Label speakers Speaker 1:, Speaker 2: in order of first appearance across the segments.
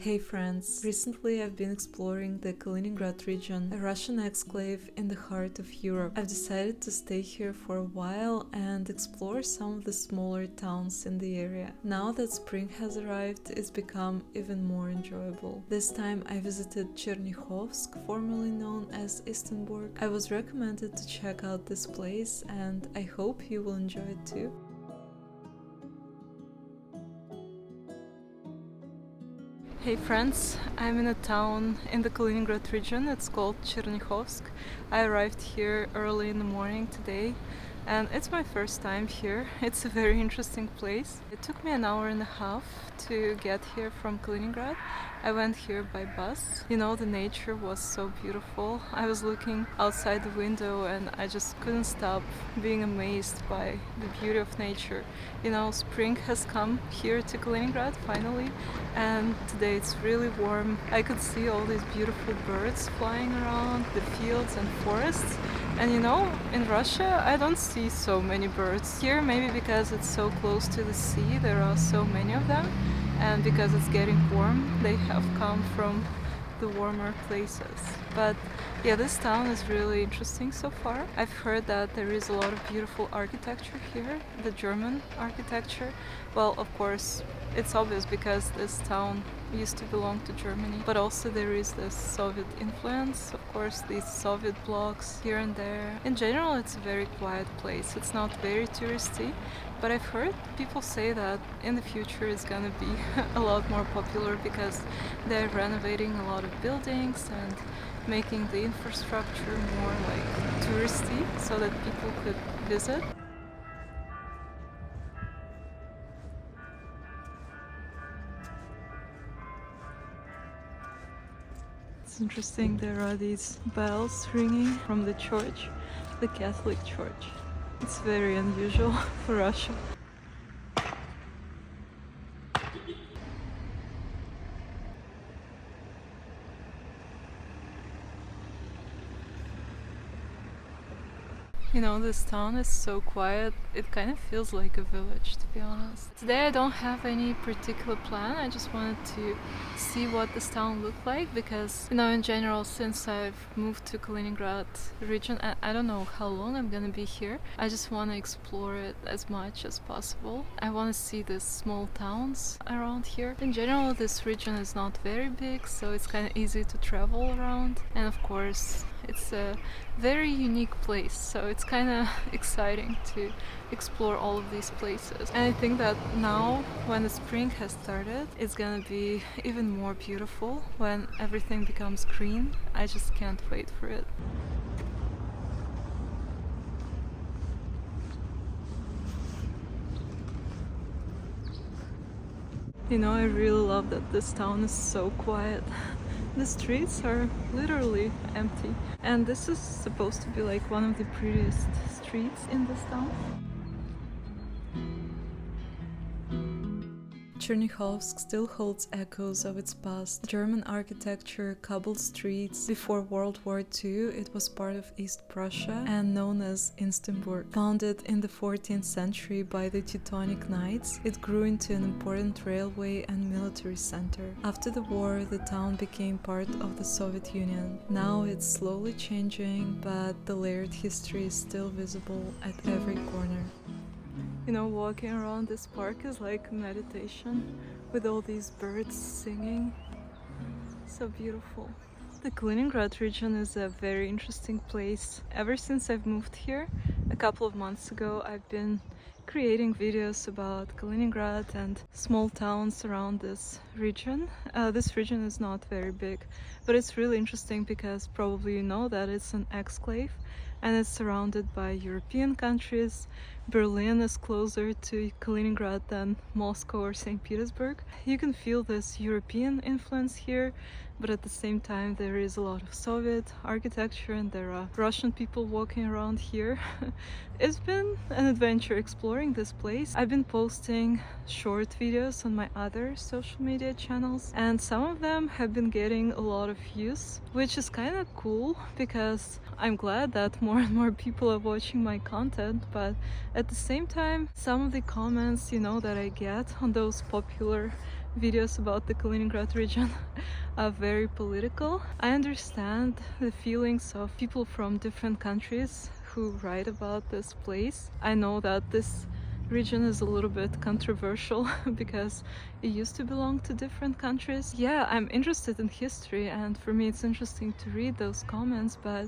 Speaker 1: Hey friends, recently I've been exploring the Kaliningrad region, a Russian exclave in the heart of Europe. I've decided to stay here for a while and explore some of the smaller towns in the area. Now that spring has arrived, it's become even more enjoyable. This time I visited Chernyakhovsk, formerly known as Insterburg. I was recommended to check out this place and I hope you will enjoy it too. Hey friends, I'm in a town in the Kaliningrad region. It's called Chernyakhovsk. I arrived here early in the morning today and it's my first time here. It's a very interesting place. It took me an hour and a half to get here from Kaliningrad. I went here by bus. You know, the nature was so beautiful. I was looking outside the window and I just couldn't stop being amazed by the beauty of nature. You know, spring has come here to Kaliningrad finally, and today it's really warm. I could see all these beautiful birds flying around the fields and forests. And you know, in Russia I don't see so many birds. Here, maybe because it's so close to the sea, there are so many of them. And because it's getting warm, they have come from the warmer places. But yeah, this town is really interesting so far. I've heard that there is a lot of beautiful architecture here, the German architecture. Well, of course, it's obvious because this town used to belong to Germany, but also there is this Soviet influence, of course, these Soviet blocks here and there. In general, it's a very quiet place. It's not very touristy, but I've heard people say that in the future it's gonna be a lot more popular because they're renovating a lot of buildings and making the infrastructure more like touristy so that people could visit. It's interesting, there are these bells ringing from the church, the Catholic Church. It's very unusual for Russia. You know, this town is so quiet, it kind of feels like a village, to be honest. Today I don't have any particular plan, I just wanted to see what this town looked like because, you know, in general, since I've moved to Kaliningrad region, I don't know how long I'm gonna be here. I just want to explore it as much as possible. I want to see the small towns around here. In general, this region is not very big, so it's kind of easy to travel around. And of course, it's a very unique place, so it's kind of exciting to explore all of these places. And I think that now, when the spring has started, it's gonna be even more beautiful when everything becomes green. I just can't wait for it. You know, I really love that this town is so quiet. The streets are literally empty. And this is supposed to be like one of the prettiest streets in this town. Chernyakhovsk still holds echoes of its past. German architecture, cobbled streets. Before World War II, it was part of East Prussia and known as Insterburg. Founded in the 14th century by the Teutonic Knights, it grew into an important railway and military center. After the war, the town became part of the Soviet Union. Now it's slowly changing, but the layered history is still visible at every corner. You know, walking around this park is like meditation with all these birds singing. So beautiful. The Kaliningrad region is a very interesting place. Ever since I've moved here, a couple of months ago, I've been creating videos about Kaliningrad and small towns around this region. This region is not very big, but it's really interesting because probably you know that it's an exclave and it's surrounded by European countries. Berlin is closer to Kaliningrad than Moscow or St. Petersburg. You can feel this European influence here, but at the same time there is a lot of Soviet architecture and there are Russian people walking around here. It's been an adventure exploring this place. I've been posting short videos on my other social media channels and some of them have been getting a lot of views, which is kind of cool because I'm glad that more and more people are watching my content, but at the same time, some of the comments, you know, that I get on those popular videos about the Kaliningrad region are very political. I understand the feelings of people from different countries who write about this place. I know that this region is a little bit controversial because it used to belong to different countries. Yeah, I'm interested in history, and for me it's interesting to read those comments, but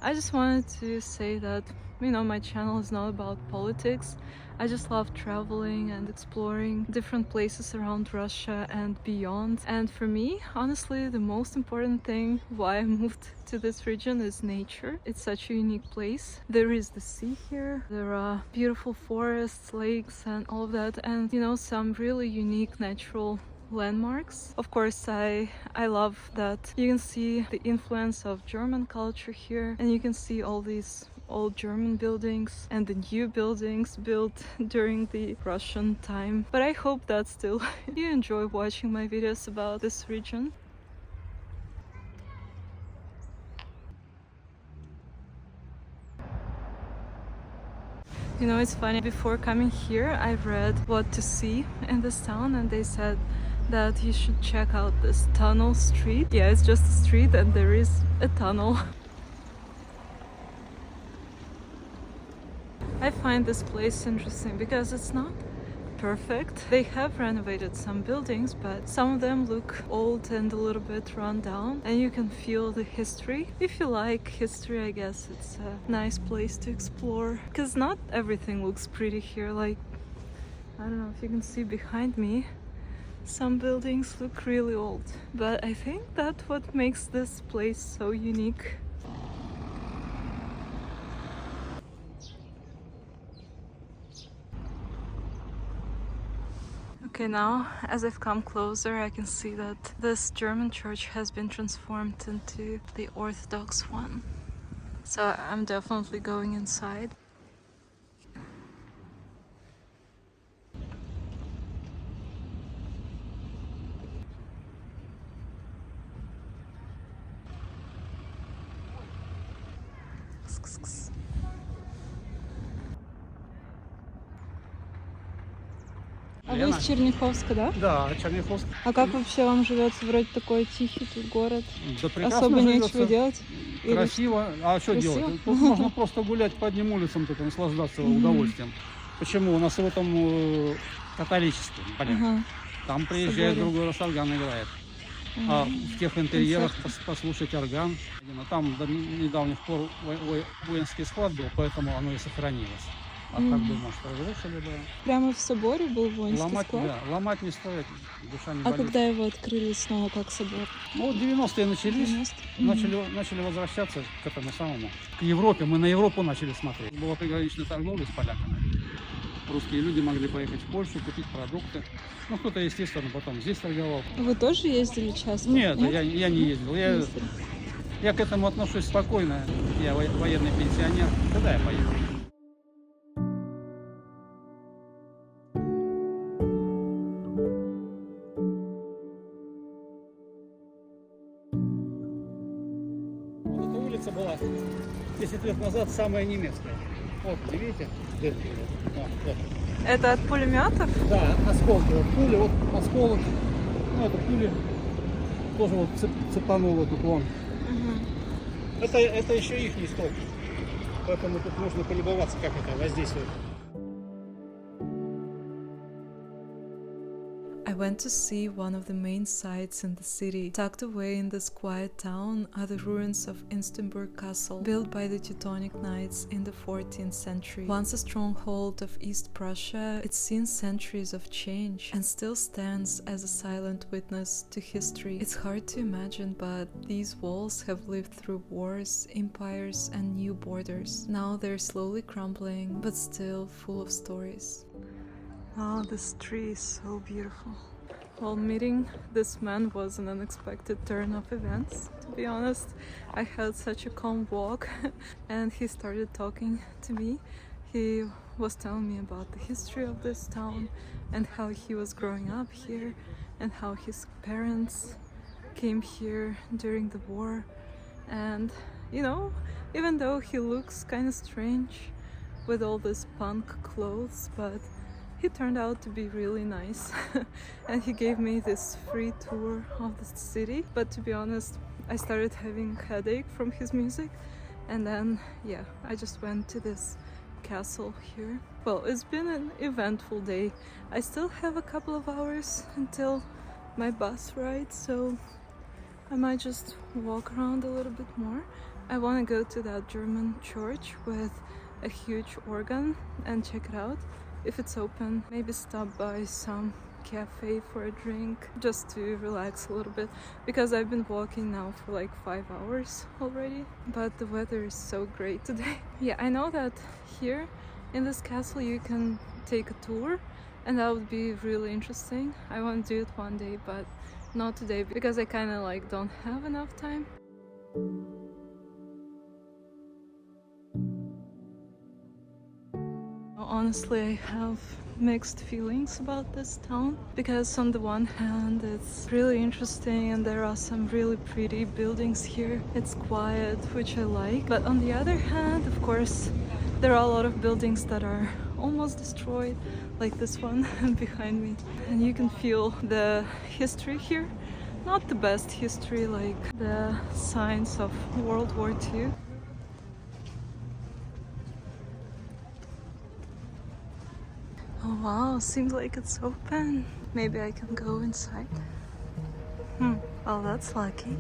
Speaker 1: I just wanted to say that, you know, my channel is not about politics. I just love traveling and exploring different places around Russia and beyond. And for me, honestly, the most important thing why I moved to this region is nature. It's such a unique place. There is the sea here. There are beautiful forests, lakes, and all of that. And, you know, some really unique natural landmarks. Of course, I love that you can see the influence of German culture here, and you can see all these old German buildings and the new buildings built during the Russian time. But I hope that still you enjoy watching my videos about this region. You know, it's funny, before coming here I read what to see in this town, and they said that you should check out this tunnel street. Yeah, it's just a street and there is a tunnel. I find this place interesting because it's not perfect. They have renovated some buildings, but some of them look old and a little bit run down, and you can feel the history. If you like history, I guess it's a nice place to explore, because not everything looks pretty here. Like, I don't know if you can see behind me, some buildings look really old, but I think that's what makes this place so unique. Okay, now as I've come closer, I can see that this German church has been transformed into the Orthodox one. So I'm definitely going inside. А вы из Черняховска, да?
Speaker 2: Да, Chernyakhovsk.
Speaker 1: А как вообще вам живется? Вроде такой тихий тут город.
Speaker 2: Да прекрасно
Speaker 1: Особо
Speaker 2: живется,
Speaker 1: нечего делать. Или
Speaker 2: красиво. А что
Speaker 1: Красиво?
Speaker 2: делать? Тут можно просто гулять по одним улицам, тут наслаждаться удовольствием. Почему? У нас в этом католический, понятно.
Speaker 1: Ага.
Speaker 2: Там приезжает
Speaker 1: Соборе.
Speaker 2: другой раз орган играет. А в тех интерьерах послушать орган. Там до недавних пор воинский склад был, поэтому оно и сохранилось. А так думаю, что разрушили бы.
Speaker 1: Прямо в соборе был воинский
Speaker 2: Ломать,
Speaker 1: склад?
Speaker 2: да, ломать не стоит, душа не
Speaker 1: А
Speaker 2: болит.
Speaker 1: когда его открыли снова как собор?
Speaker 2: Ну, вот 90-е начались,
Speaker 1: 90?
Speaker 2: начали возвращаться к этому самому, к Европе. Мы на Европу начали смотреть. Была приграничная торговля с поляками. Русские люди могли поехать в Польшу, купить продукты. Ну, кто-то, естественно, потом здесь торговал.
Speaker 1: Вы тоже ездили часто?
Speaker 2: Нет, я не ездил.
Speaker 1: Ездили.
Speaker 2: Я к этому отношусь спокойно. Я военный пенсионер. Куда я поеду? Была 10 лет назад самая немецкая. Вот, видите? Вот.
Speaker 1: Это от пулеметов?
Speaker 2: Да, осколки. Вот пули, вот осколок. Ну, это пули тоже вот цепануло тут вон. Это еще их не стол. Поэтому тут нужно полюбоваться, как это воздействует.
Speaker 1: I went to see one of the main sites in the city. Tucked away in this quiet town are the ruins of Insterburg castle, built by the Teutonic Knights in the 14th century. Once a stronghold of East Prussia, it's seen centuries of change and still stands as a silent witness to history. It's hard to imagine, but these walls have lived through wars, empires, and new borders. Now they're slowly crumbling, but still full of stories. Oh, this tree is so beautiful. Well, meeting this man was an unexpected turn of events, to be honest. I had such a calm walk and he started talking to me. He was telling me about the history of this town and how he was growing up here and how his parents came here during the war. And, you know, even though he looks kind of strange with all this punk clothes, but He turned out to be really nice and he gave me this free tour of the city. But to be honest, I started having a headache from his music, and then yeah, I just went to this castle here. Well, it's been an eventful day. I still have a couple of hours until my bus ride, so I might just walk around a little bit more. I want to go to that German church with a huge organ and check it out if it's open. Maybe stop by some cafe for a drink just to relax a little bit, because I've been walking now for like 5 hours already, but the weather is so great today. Yeah, I know that here in this castle you can take a tour, and that would be really interesting. I want to do it one day, but not today because I kind of like don't have enough time. Honestly, I have mixed feelings about this town, because on the one hand it's really interesting and there are some really pretty buildings here. It's quiet, which I like, but on the other hand, of course, there are a lot of buildings that are almost destroyed, like this one behind me, and you can feel the history here. Not the best history, like the signs of World War II. Oh wow, seems like it's open. Maybe I can go inside. Well, that's lucky.